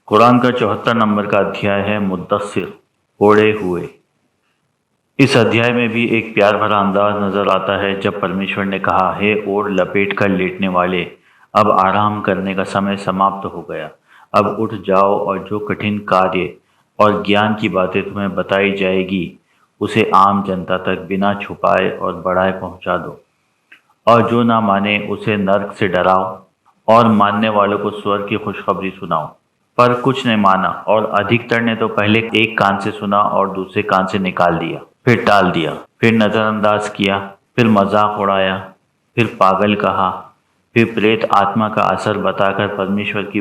قرآن کا 74 نمبر کا ادھیائے ہے مدثر، اوڑھے ہوئے۔ اس ادھیائے میں بھی ایک پیار بھرا انداز نظر آتا ہے جب پرمیشور نے کہا، ہے اوڑھ لپیٹ کر لیٹنے والے، اب آرام کرنے کا سمے سماپت ہو گیا۔ اب اٹھ جاؤ اور جو کٹھن کاریہ اور گیان کی باتیں تمہیں بتائی جائے گی اسے عام جنتا تک بنا چھپائے اور بڑھائے پہنچا دو، اور جو نہ مانے اسے نرک سے ڈراؤ اور ماننے والوں کو سورگ کی خوشخبری سناؤ۔ پر کچھ نے مانا، اور ادھکتر نے تو پہلے ایک کان سے سنا اور دوسرے کان سے نکال دیا، پھر ٹال دیا، پھر نظر انداز کیا، پھر مذاق اڑایا، پھر پاگل کہا، پھر پریت آتما کا اثر بتا کر پرمیشور کی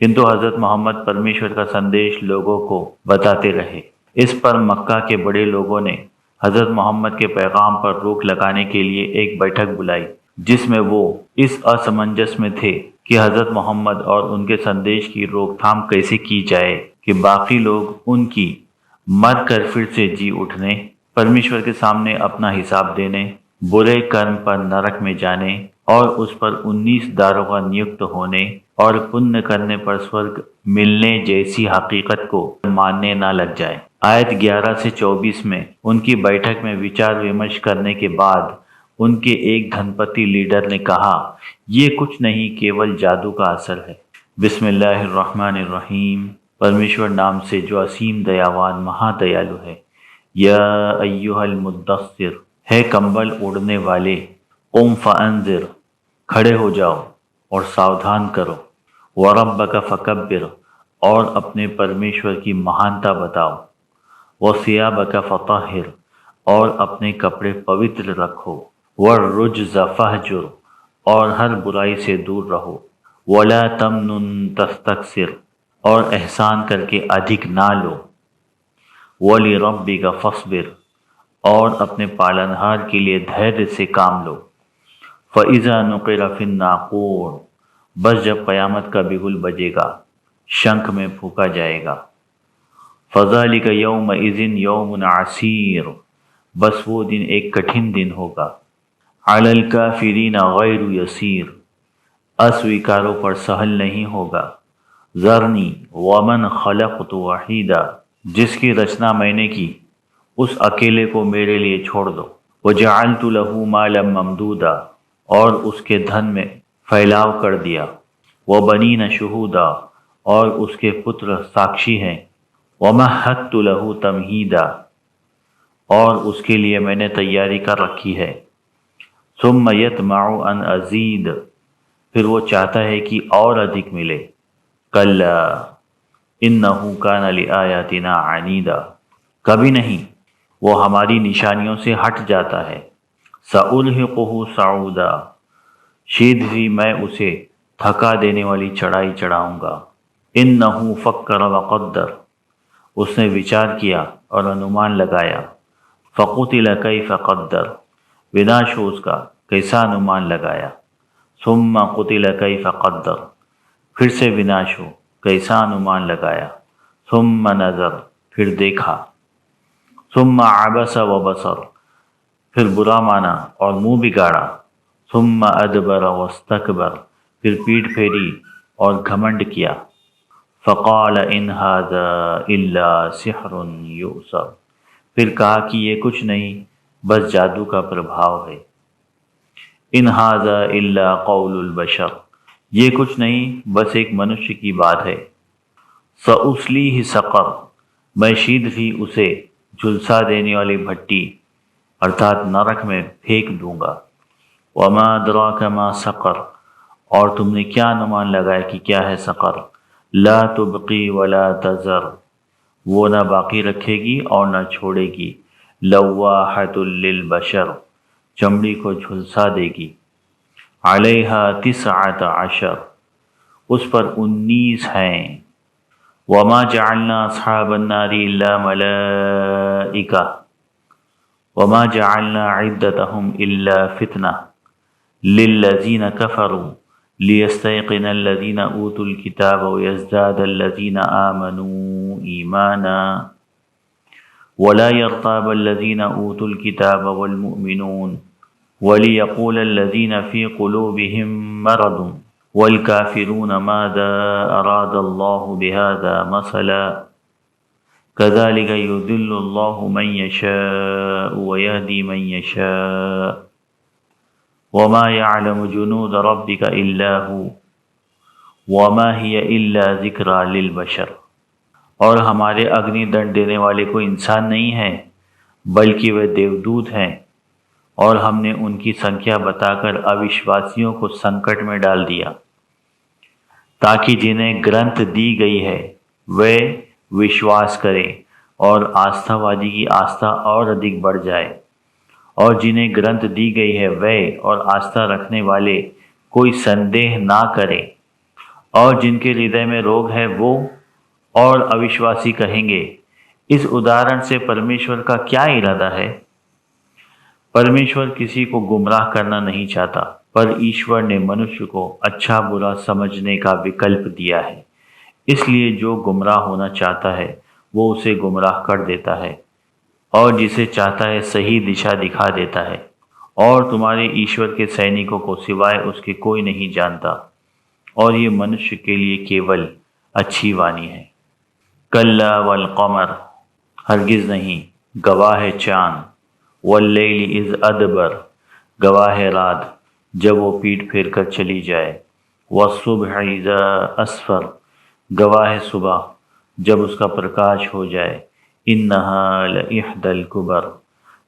کنتو حضرت محمد پرمیشور کا سندیش لوگوں کو بتاتے رہے۔ اس پر مکہ کے بڑے لوگوں نے حضرت محمد کے پیغام پر روک لگانے کے لیے ایک بیٹھک بلائی، جس میں وہ اس اسمنجس میں تھے کہ حضرت محمد اور ان کے سندیش کی روک تھام کیسے کی جائے کہ باقی لوگ ان کی مر کر پھر سے جی اٹھنے، پرمیشور کے سامنے اپنا حساب دینے، برے کرم پر نرک میں جانے اور اس پر 19 داروغہ نیوکت ہونے اور پن کرنے پر سورگ ملنے جیسی حقیقت کو ماننے نہ لگ جائے۔ آیت 11 سے 24 میں ان کی بیٹھک میں وچار ومرش کرنے کے بعد ان کے ایک دھن پتی لیڈر نے کہا، یہ کچھ نہیں، کیول جادو کا اثر ہے۔ بسم اللہ الرحمن الرحیم، پرمیشور نام سے جو اسیم دیاوان مہا دیالو ہے۔ یا ایھا المدثر، ہے کمبل اوڑھنے والے، قم فانذر، کھڑے ہو جاؤ اور ساودھان کرو، وربک فکبر، اور اپنے پرمیشور کی مہانتا بتاؤ، وثیابک فطہر، اور اپنے کپڑے پوتر رکھو، والرجز فہجر، اور ہر برائی سے دور رہو، ولا تمنن تستکثر، اور احسان کر کے ادھک نہ لو، ولربک فاصبر، اور اپنے پالنہار کے لیے دھیرے سے کام لو، فاذا نقر فی الناقور، بس جب قیامت کا بگل بجے گا، شنکھ میں پھونکا جائے گا، فذلک یومئذ یوم عسیر، بس وہ دن ایک کٹھن دن ہوگا، علی الکافرین غیر یسیر، اسویکاروں پر سہل نہیں ہوگا، ذرنی ومن خلقت وحیدا، جس کی رچنا میں نے کی اس اکیلے کو میرے لیے چھوڑ دو، وجعلت له مالا ممدودا، اور اس کے دھن میں پھیلاؤ کر دیا، وبنین شہودا، اور اس کے پتر ساکشی ہیں، ومہدت له تمہیدا، اور اس کے لیے میں نے تیاری کر رکھی ہے، ثم یطمع ان ازید، پھر وہ چاہتا ہے کہ اور ادھک ملے، کلا انہ کان لآیاتنا عنیدا، کبھی نہیں، وہ ہماری نشانیوں سے ہٹ جاتا ہے، سألحقہ صعودا، شیدھ ہی میں اسے تھکا دینے والی چڑھائی چڑھاؤں گا، انہ فکر وقدر، اس نے وچار کیا اور انومان لگایا، فقتل کیف قدر، وناش ہو اس کا کیسا انومان لگایا، ثم قتل کیف قدر، پھر سے وناش ہو کیسا انومان لگایا، ثم نظر، پھر دیکھا، ثم عبس وبصر، پھر برا مانا اور منہ بگاڑا، ثم ادبر واستکبر، پھر پیٹھ پھیری اور گھمنڈ کیا، فقال ان ھذا الا سحر یؤثر، پھر کہا کہ یہ کچھ نہیں بس جادو کا پربھاؤ ہے، ان ھذا الا قول البشر، یہ کچھ نہیں بس ایک منشیہ کی بات ہے، سأصلیہ سقر، میں شیدھ ہی اسے جھلسا دینے والی بھٹی ارتھات نرک میں پھینک دوں گا، وما ادراک ما سقر، اور تم نے کیا انومان لگایا کہ کیا ہے سقر، لا تبقی ولا تذر، وہ نہ باقی رکھے گی اور نہ چھوڑے گی، لواحۃ للبشر، چمڑی کو جھلسا دے گی، علیہا 19، اس پر 19 ہیں، وما جعلنا اصحاب النار الا ملائکہ، وما جعلنا عدتهم الا فتنہ للذین کفروا لیستیقن الذین اوتوا الکتاب ویزداد الذین آمنوا ایمانا ولا يرتاب الذین اوتوا الکتاب والمؤمنون وليقول الذین فی قلوبهم مرض والکافرون ماذا اراد اللہ بہذا مثلا كذلك يضل الله من يشاء ويهدي من يشاء وما يعلم جنود ربك إلا هو وما هي إلا ذكرى للبشر۔ اور ہمارے اگنی دنڈ دینے والے کوئی انسان نہیں ہے بلکہ وہ دیودوت ہیں، اور ہم نے ان کی سنکھیا بتا کر اوشواسیوں کو سنکٹ میں ڈال دیا تاکہ جنہیں گرنتھ دی گئی ہے وہ وشواس کرے اور آستھا وادی کی آستھا اور ادھک بڑھ جائے، اور جنہیں گرنتھ دی گئی ہے وہ اور آستھا رکھنے والے کوئی سندیہ نہ کرے، اور جن کے ہردے میں روگ ہے وہ اور اوشواسی کہیں گے۔ اس ادہرن سے پرمیشور کا کیا ارادہ ہے؟ پرمیشور کسی کو گمراہ کرنا نہیں چاہتا، پر ایشور نے منشیہ کو اچھا برا سمجھنے کا وکلپ دیا ہے، اس لیے جو گمراہ ہونا چاہتا ہے وہ اسے گمراہ کر دیتا ہے، اور جسے چاہتا ہے صحیح دشا دکھا دیتا ہے، اور تمہارے ایشور کے سینکوں کو سوائے اس کے کوئی نہیں جانتا، اور یہ منشیہ کے لیے کیول اچھی وانی ہے۔ کلا والقمر، ہرگز نہیں، گواہ ہے چاند، واللیل اذ ادبر، گواہ ہے رات جب وہ پیٹ پھیر کر چلی جائے، والصبح اذا اسفر، گواہ ہے صبح جب اس کا پرکاش ہو جائے، انہا لإحدی الکبر،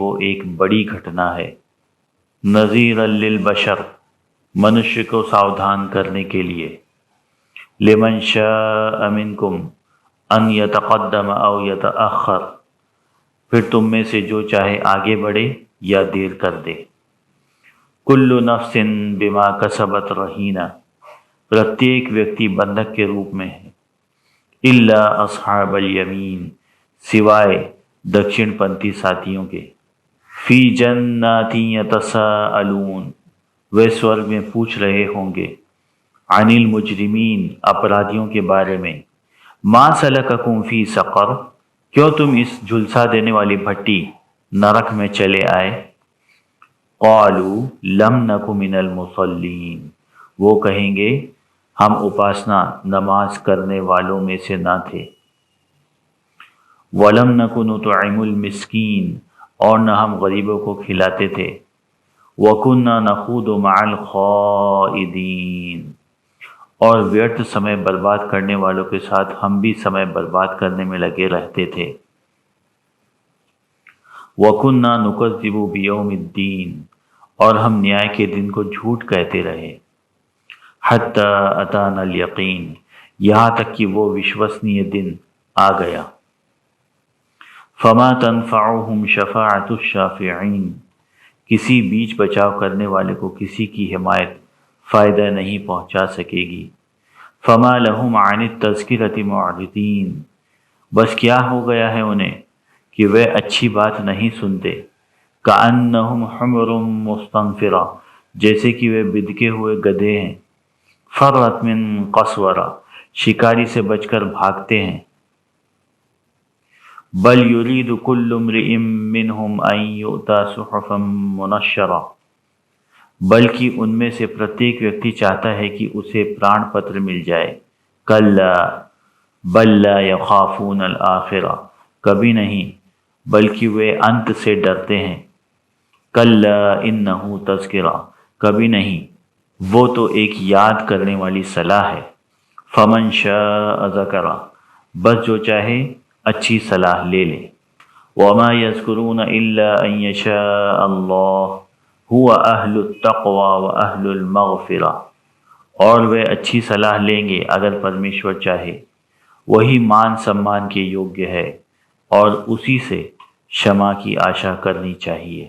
وہ ایک بڑی گھٹنا ہے، نذیرا للبشر، منشیہ کو ساودھان کرنے کے لیے، لمن شاء منکم ان یتقدم او یتأخر، پھر تم میں سے جو چاہے آگے بڑھے یا دیر کر دے، کل نفس بما کسبت رہینہ، پرتیک ویکتی بندھک کے روپ میں ہے، الا اصحاب الیمین، سوائے دکشن پنتھی ساتھیوں کے، فی جنات یتساءلون، وہ سورگ میں پوچھ رہے ہوں گے، عن المجرمین، اپرادھیوں کے بارے میں، ما سلککم فی سقر، کیوں تم اس جھلسا دینے والی بھٹی نرک میں چلے آئے؟ قالوا لم نک من المصلین، وہ کہیں گے ہم اپاسنا نماز کرنے والوں میں سے نہ تھے، ولم نک نطعم المسکین، اور نہ ہم غریبوں کو کھلاتے تھے، وکنا نخوض مع الخائضین، اور ویرتھ سمے برباد کرنے والوں کے ساتھ ہم بھی سمے برباد کرنے میں لگے رہتے تھے، وَكُنَّا نُكَذِّبُ بِيَوْمِ الدِّينِ، اور ہم نیائے کے دن کو جھوٹ کہتے رہے، حَتَّى أَتَانَا الْيَقِينَ، یہاں تک کہ وہ وشوسنیہ دن آ گیا، فَمَا تَنفَعُهُمْ شَفَاعَةُ الشَّافِعِينَ، کسی بیچ بچاؤ کرنے والے کو کسی کی حمایت فائدہ نہیں پہنچا سکے گی، فَمَا لَهُمْ عَنِ التَّذْكِرَةِ مُعْرِضِينَ، بس کیا ہو گیا ہے انہیں کہ وہ اچھی بات نہیں سنتے، کأنہم حمر مستنفرہ، جیسے کہ وہ بدکے ہوئے گدھے ہیں، فرت من قسورہ، شکاری سے بچ کر بھاگتے ہیں، بل یرید کل امرئ منہم ان یؤتی صحفا منشرہ، بلکہ ان میں سے پرتیک ویکتی چاہتا ہے کہ اسے پران پتر مل جائے، کلا بل لا یخافون الآخرہ، کبھی نہیں بلکہ وہ انت سے ڈرتے ہیں، کلا انہ تذکرہ، کبھی نہیں وہ تو ایک یاد کرنے والی صلاح ہے، فمن شاء ذکرہ، بس جو چاہے اچھی صلاح لے لے، وما یذکرون الا ان یشاء اللہ هو اہل التقوی و اہل المغفرہ، اور وہ اچھی صلاح لیں گے اگر پرمیشور چاہے، وہی مان سمان کے یوگیہ ہے، اور اسی سے شمع کی آشا کرنی چاہیے۔